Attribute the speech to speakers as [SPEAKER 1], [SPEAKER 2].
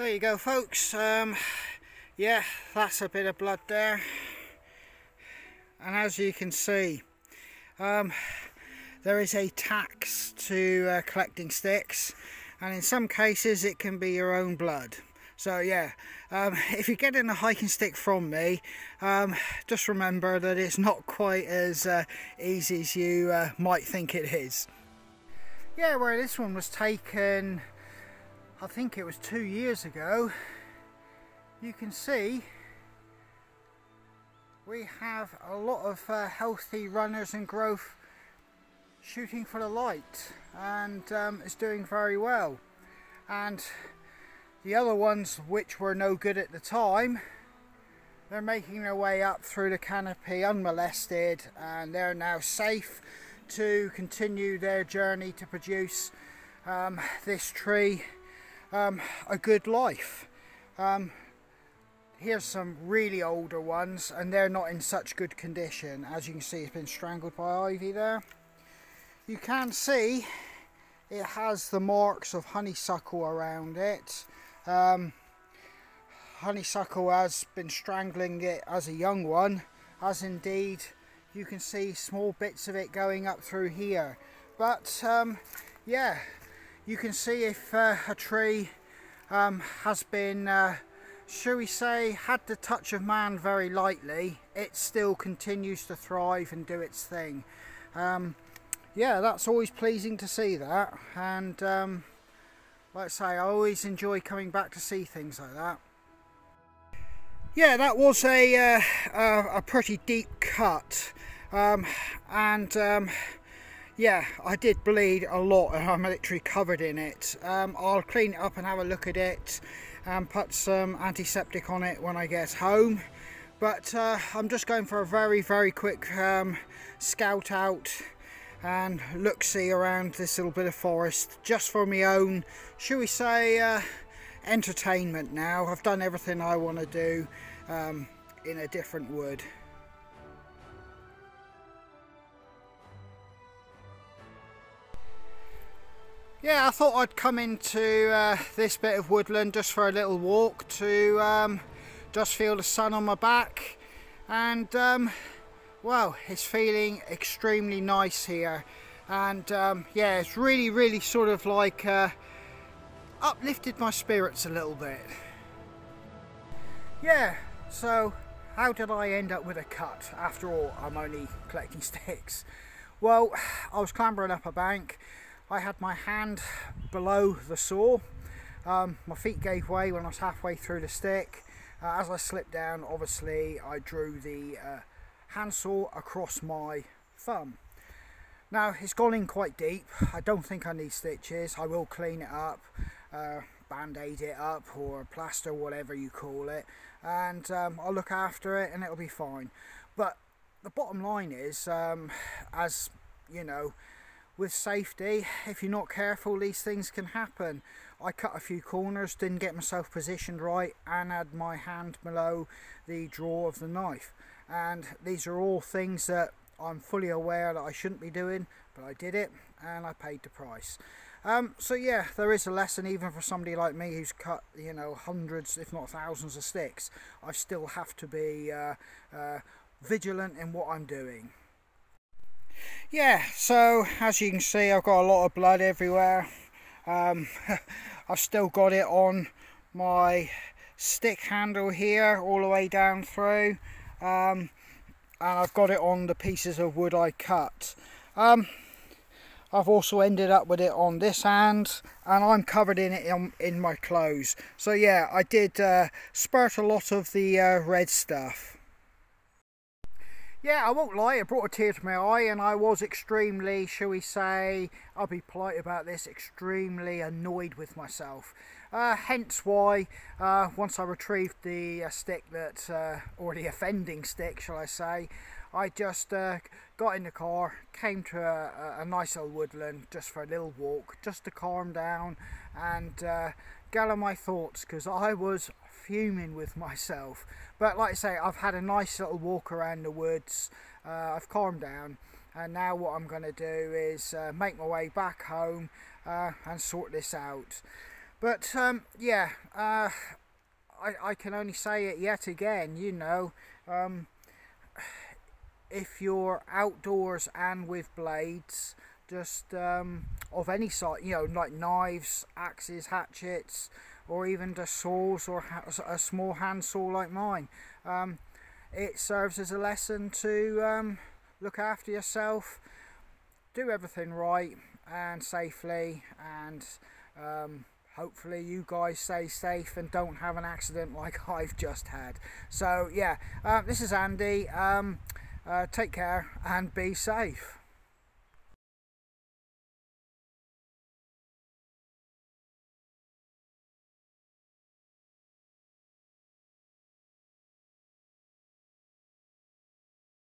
[SPEAKER 1] There you go, folks. Yeah, that's a bit of blood there, and as you can see, there is a tax to collecting sticks, and in some cases it can be your own blood. So yeah, if you're getting a hiking stick from me, just remember that it's not quite as easy as you might think it is. Yeah, where this one was taken, I think it was 2 years ago, you can see we have a lot of healthy runners and growth shooting for the light, and it's doing very well. And the other ones which were no good at the time, they're making their way up through the canopy unmolested, and they're now safe to continue their journey to produce this tree a good life. Here's some really older ones, and they're not in such good condition. As you can see, it's been strangled by ivy there. You can see it has the marks of honeysuckle around it. Honeysuckle has been strangling it as a young one, as indeed you can see small bits of it going up through here. But yeah, you can see if a tree has been shall we say, had the touch of man very lightly, it still continues to thrive and do its thing. Yeah, that's always pleasing to see that, and like I say, I always enjoy coming back to see things like that. Yeah, that was a pretty deep cut, and yeah, I did bleed a lot, and I'm literally covered in it. I'll clean it up and have a look at it and put some antiseptic on it when I get home. But I'm just going for a very quick scout out and look-see around this little bit of forest, just for my own, shall we say, entertainment now. I've done everything I want to do in a different wood. Yeah, I thought I'd come into this bit of woodland just for a little walk to just feel the sun on my back, and well, it's feeling extremely nice here, and yeah, it's really sort of like uplifted my spirits a little bit. Yeah, so how did I end up with a cut? After all, I'm only collecting sticks. Well, I was clambering up a bank. I had my hand below the saw. My feet gave way when I was halfway through the stick. As I slipped down, obviously I drew the handsaw across my thumb. Now, it's gone in quite deep. I don't think I need stitches. I will clean it up, band-aid it up, or plaster, whatever you call it, and I'll look after it and it'll be fine. But the bottom line is, as you know, with safety, if you're not careful, these things can happen. I cut a few corners, didn't get myself positioned right, and had my hand below the draw of the knife. And these are all things that I'm fully aware that I shouldn't be doing, but I did it and I paid the price. So yeah, there is a lesson even for somebody like me who's cut, you know, hundreds if not thousands of sticks. I still have to be vigilant in what I'm doing. Yeah, so as you can see, I've got a lot of blood everywhere. I've still got it on my stick handle here all the way down through, and I've got it on the pieces of wood I cut. I've also ended up with it on this hand, and I'm covered in it in my clothes. So yeah, I did spurt a lot of the red stuff. Yeah, I won't lie, it brought a tear to my eye, and I was extremely, shall we say, I'll be polite about this, extremely annoyed with myself. Hence why, once I retrieved the stick that, or the offending stick, shall I say, I just got in the car, came to a nice old woodland just for a little walk, just to calm down and gather my thoughts, because I was fuming with myself. But like I say, I've had a nice little walk around the woods, I've calmed down, and now what I'm going to do is make my way back home and sort this out. But yeah, I can only say it yet again, you know, if you're outdoors and with blades, just of any sort, you know, like knives, axes, hatchets, or even just saws, or a small hand saw like mine, it serves as a lesson to look after yourself, do everything right and safely, and hopefully you guys stay safe and don't have an accident like I've just had. So yeah, this is Andy. Take care and be safe.